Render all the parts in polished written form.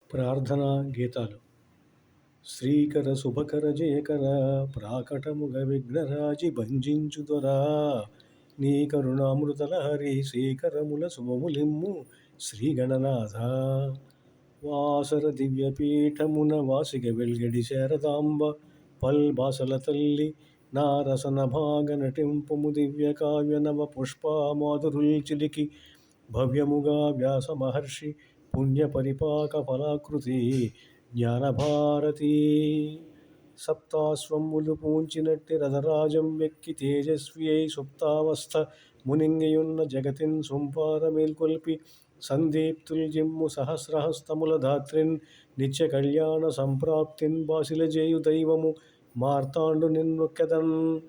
ప్రార్థనా గీతాలు. శ్రీకర శుభకర జయకర ప్రాకటముగ విఘ్నరాజి భంజించు దొరా నీ కరుణామృతలహరి శ్రీకరముల శుభములిమ్ము శ్రీగణనాథ వాసర దివ్యపీఠమున వాసిగ వెల్గడి శారదాంబ పల్బాసల తల్లి నారసన భాగ నటింపుము దివ్య కావ్య నవ పుష్పమాధురుల్ చిలికి భవ్యముగా వ్యాస మహర్షి పుణ్య పరిపాక ఫలాకృతి జ్ఞానభారతి సప్తాశ్వములు పూంచినట్టి రథరాజం వెక్కి తేజస్వి అయి సుప్తావస్థ మునింగియున్న జగతిన్ సొంపార మేల్కొల్పి సందీప్తుల్ జిమ్ము సహస్రహస్తముల ధాత్రిన్ నిత్య కళ్యాణ సంప్రాప్తిన్ బాసిల జేయు దైవము మార్తాండు నిన్నొక్కెదన్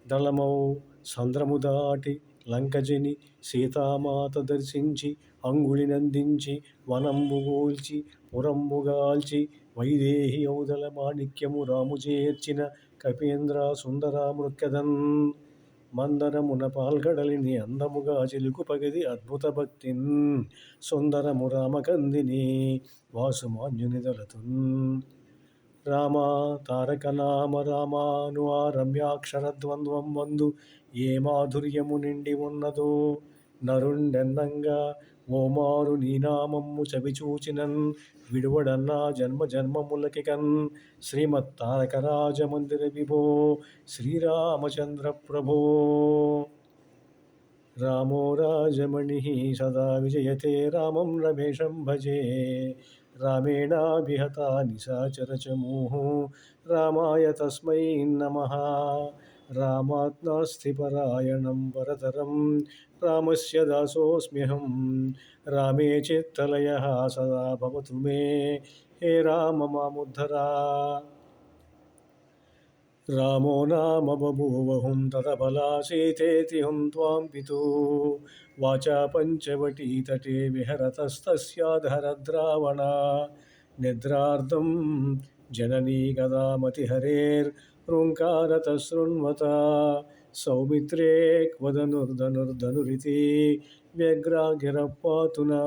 దళమౌ సంద్రము దాటి లంకజని సీతామాత దర్శించి అంగుళి నందించి వనంబు గూల్చి పురంబుగాల్చి వైదేహి ఔదల మాణిక్యము రాము చేర్చిన కపీంద్ర సుందర మృక్కెదన్ మందరమున పాల్గడలిని అందముగా చిలుకు పగది అద్భుత భక్తిన్ సుందరము రామకందిని వాసుమాన్యుని దళతున్ రామ తారక నామ రామాను ఆ రమ్యాక్షరద్వంద్వం వందు ఏ మాధుర్యము నిండి ఉన్నదో నరుండెన్నంగా ఓమారు నీ నామమ్ము చవిచూచినన్ విడువడన్నా జన్మ జన్మములకికన్ శ్రీమత్ తారక రాజమందిర విభో శ్రీరామచంద్ర ప్రభో రామో రాజమణి సదా విజయతే రామం రమేశం భజే రామేణాభిహతా నిశాచరచమూః రామాయ తస్మై నమః రామాత్నాస్తి పరాయణం వరదరం రామస్య దాసోऽస్మ్యహం రామే చిత్తలయః సదా భవతు మే హే రామ మాముద్ధరా రామో నామ బభూవహుం తదబలా సీతేతి హుం త్వాం పితూ వాచా పంచవటీతటే విహరతస్తస్యాధరద్రావణ నిద్రార్ధం జననీ గదామతిహరేర్హృంకారత శృణ్వత సౌమిత్రే క్వదనుర్ధనుర్ధనురితి వ్యగ్రాగిరపాతునా